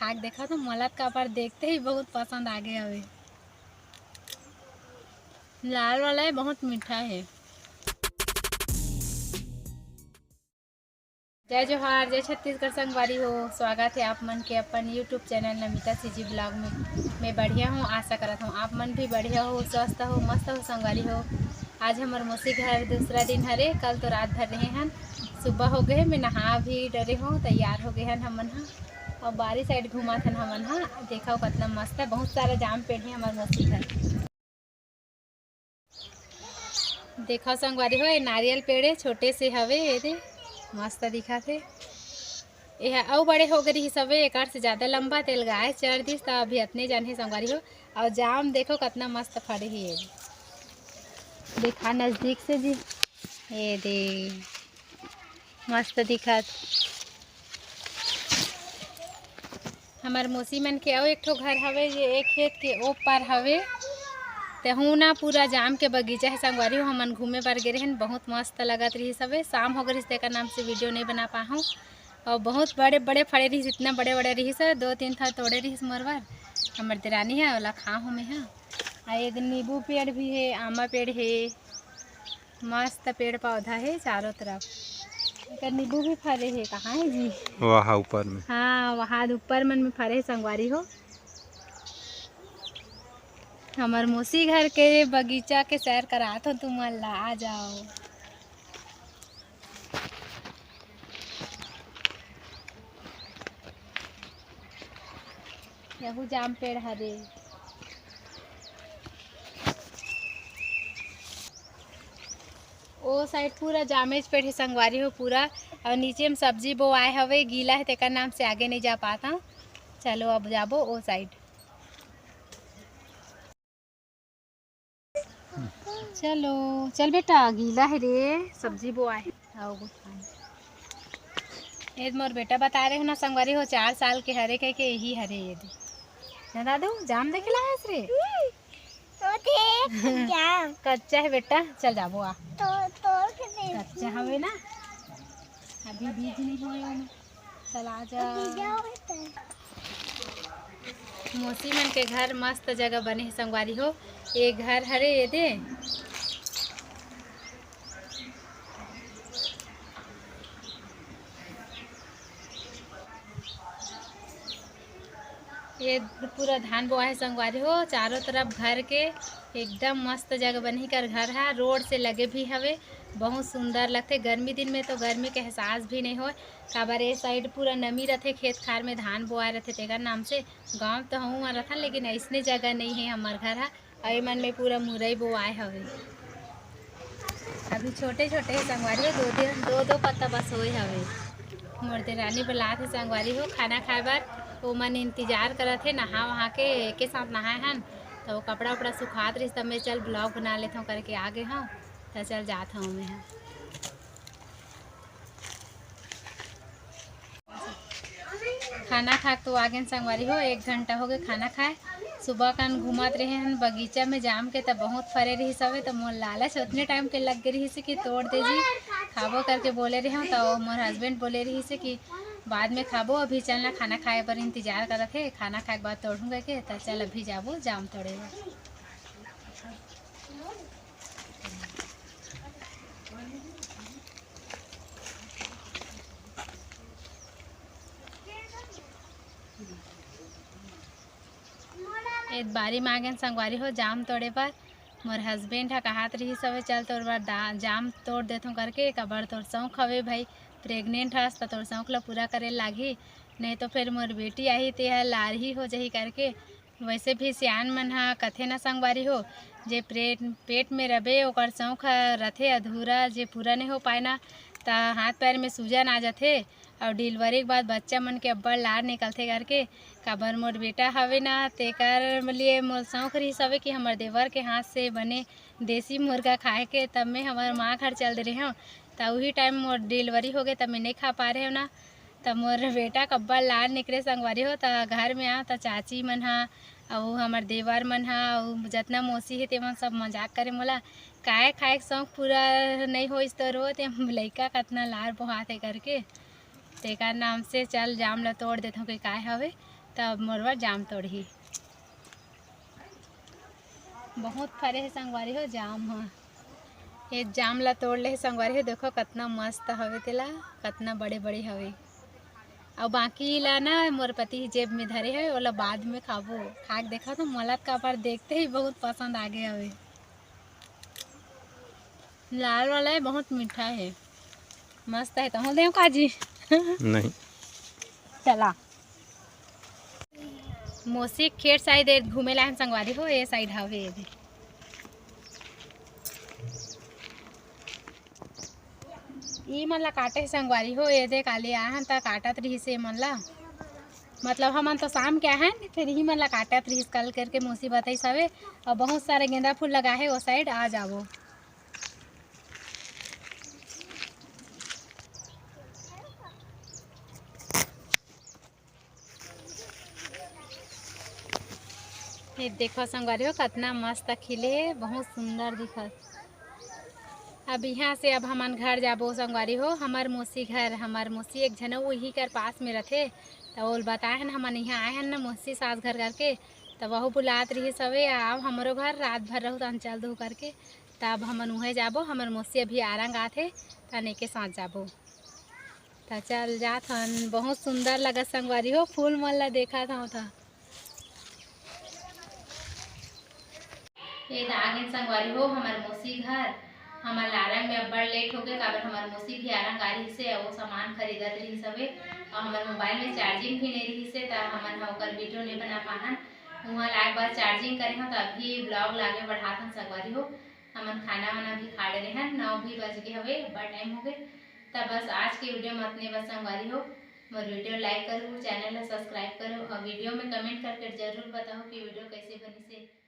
खाक देखा तो मोला का पर देखते ही बहुत पसंद आ गए हवे। लाल वाला है, बहुत मीठा है। जय जोहार, जय छत्तीसगढ़ संगवारी हो। स्वागत है आप मन के अपन YouTube channel Namita CG blog में। मैं बढ़िया हूँ, आशा करता हूँ आप मन भी बढ़िया हो, स्वस्थ हो, मस्त हो संगवारी हो। आज हमारे मौसी घर दूसरा दिन हरे, कल तो रात भर रहे हैं। सुबह हो गए, मैं नहा भी डरे हूँ, तैयार हो गए हैं हमन हाँ। और बारी साइड घुमा थन हमन हाँ। देखा कितना मस्त है, बहुत सारा जाम पेड़ है हमारे मौसी घर। देखा संगवारी हो, ये नारियल पेड़ है, छोटे से हवे, ये मस्त दिखा थे। यह अउ बड़े हो गए सबे, एक से ज़्यादा लंबा तेल गाय चढ़ दिस तो अभी इतने जान है संगवारी हो। और जाम देखो कितना मस्त फड़े ही है, देखा नज़दीक से जी। ये दे मस्त दिखत। हमार मौसी मन के अउ एक ठो घर हवे, ये एक खेत के ओ पार हवे। तेहू ना पूरा जाम के बगीचा है संगवारी हो। हमन घूमे पर गए हैं, बहुत मस्त लगत रही सबे। शाम हो गई तेकर नाम से वीडियो नहीं बना पाऊँ। और बहुत बड़े बड़े फड़े रही, इतना बड़े बड़े रही सर, 2-3 था तोड़े रही मोरवर। हमार देरानी है वाला खा हूँ मैं हाँ। एक नींबू पेड़ भी है, आमा पेड़ है, मस्त पेड़ पौधा है चारों तरफ। नींबू भी फरे है, कहाँ है जी? वहाँ ऊपर में। हाँ वहाँ ऊपर मन में फरे संगवारी हो। हमार मौसी घर के बगीचा के सैर करात हो, तुम ला आ जाओ। यहू जाम पेड़ हरे। ओ साइड पूरा जामेज पेड़ है संगवारी हो पूरा। और नीचे में सब्जी बो आए हवे, गीला है तेकर नाम से आगे नहीं जा पाता। चलो अब जाबो ओ साइड। चलो चल बेटा, गीला है रे, सब्जी बो आए आओ। ये मोर बेटा बता रहे हो ना संगवारी हो, 4 साल के हरे कह के यही हरे ये ना दादू। जाम देख ला है रे कच्चा है बेटा, चल जाबो आ। कच्चा हवे ना, अभी बीज नहीं हुए, चल आ जा। मौसी मन के घर मस्त जगह बने है संगवारी हो। ये घर हरे ये दे, ये पूरा धान बोआ है संगवारी हो। चारों तरफ घर के एकदम मस्त जगह बनी कर घर है, रोड से लगे भी हवे, बहुत सुंदर लगते। गर्मी दिन में तो गर्मी के एहसास भी नहीं हो, काबर ये साइड पूरा नमी रहते, खेत खार में धान बोआए रहते तेकर नाम से। गांव तो हूँ रहता, लेकिन ऐसने जगह नहीं है हमार घर है। और मन में पूरा मुरई बोआए हवे, अभी छोटे छोटे है संगवारी हो, दो पत्ता बस होए हवे। मोर देरानी बुलात है संगवारी हो खाना खाए बार। वो मन इंतजार करत है, नहा वहाँ के साथ नहाए हन। तो कपड़ा उपड़ा सुखात रही, तब मैं चल ब्लॉग बना लेता हूँ करके आ गए हूँ। तो चल जाता हूँ मैं। खाना खा तो आ गए संगवारी हो, 1 घंटा हो गए खाना खाए। सुबह कान घूमत रहे हैं बगीचा में जाम के, तब बहुत फरे रही सब। तो मोर लालच उतने टाइम के लग गई रही से कि तोड़ दे जी, खाबो करके बोले रहे हूँ। तो मोर हस्बैंड बोले रही से कि बाद में खाबो, अभी चलना खाना खाए पर इंतजार करत है, खाना खाए के बाद तोड़ूंगा के। तो चल अभी जाबो जाम तोड़े। एक बारी मांगे संगवारी हो जाम तोड़े पर। मोर हस्बैंड हा कहात रही सब चल तोर बार जाम तोड़ देथों करके, कबर तोर शौक हवे भाई, प्रेग्नेंट हस तो तोर शौक ला पूरा करे लागी, नहीं तो फिर मोर बेटी आई ते लारही हो जाही करके। वैसे भी सियान मन हा कथे ना संगवारी हो, जे पेट में रबे ओकर शौक रथे अधूरा, जे पूरा नहीं हो पाए ना तो हाथ पैर में सूजन आ जाते। और डिलीवरी के बाद बच्चा मन के अब्बड़ लार निकलते करके। काबर मोर बेटा हवे ना, तेकर लिए मोर शौक रही सवे कि हमार देवर के हाथ से बने देसी मुर्गा खाए के। तब मैं हमार माँ घर चल दे रही हूँ, तो वही टाइम मोर डिलीवरी हो गए, तब मैं नहीं खा पा रहे हो ना। तब मोर बेटा कब्बड़ लार निकले संगवारी हो। तो घर में आ तो चाची मन हा और हमार देवर मन हा और जितना मौसी है तेमन सब मजाक करे मोला, काय खाए के शौक पूरा नहीं होइस तो रो ते लइका कतना लार बोहात है करके। तेकर नाम से चल जाम ला तोड़ देता हूँ कि काय हवे। तब मोरवा जाम तोड़ही। बहुत फरे है संगवारी हो जाम ह। ये जाम ला तोड़ ले संगवारी हो, देखो कितना मस्त हवे तेला, कितना बड़े बड़े हवे। और बाकी ला ना मोर पति जेब में धरे है, ओला बाद में खाबो। खा के देखा तो मोला का पर देखते ही बहुत पसंद आ गए हवे। लाल वाला है, बहुत मीठा है, मस्त है। तो दे काजी नहीं चला मोसी खेत साइड घूमे ला संगवारी हो, ये साइड हवे ये ई मन ला काटे संगवारी हो। ये दे काले आहन त काटत रहिस ए मन ला, मतलब हमन तो शाम के आहन, फिर ही मन ला काटत रहिस कल करके मौसी बताइस हवे। और बहुत सारे गेंदा फूल लगा है वो साइड, आ जाबो। ये देखो संगवारी हो कितना मस्त खिले, बहुत सुंदर दिखत। अब यहाँ से अब हमन घर जाबो संगवारी हो। हमार मौसी घर, हमार मौसी एक झन वही कर पास में रथे। तो वो बताए हमन यहाँ आए हैं ना मौसी सास घर करके, तब वह बुलात रही सवे आओ हमारो घर, रात भर रहू तन चल दू करके। तब हमन वहीं जाबो। हमार मौसी अभी आरंग आथे तने के साथ जाबो। तो चल जात हन, बहुत सुंदर लगत संगवारी हो, फूल मन ला देखा था। ये आगे संगवारी हो हमार मौसी घर। हमार लारंग में अब्बड़ लेट हो गए, काबर हमार मौसी भी आरंग आ रही से, वो सामान खरीदत रही सवे। और हमार मोबाइल में चार्जिंग भी नहीं रही से, तो हमन ओकर वीडियो नहीं बना पाहन। वहाँ लाए बार चार्जिंग करे हो, तो अभी ब्लॉग लागे बढ़ाथन संगवारी हो। हमन खाना वाना भी खा डरे हैं, 9 भी बज गए हवे, बड़ा टाइम हो गए। तब बस आज के वीडियो में अपने बस संगवारी हो। मोर वीडियो लाइक करो, चैनल ला सब्सक्राइब करो और वीडियो में कमेंट करके जरूर बताओ कि वीडियो कैसे बनी से।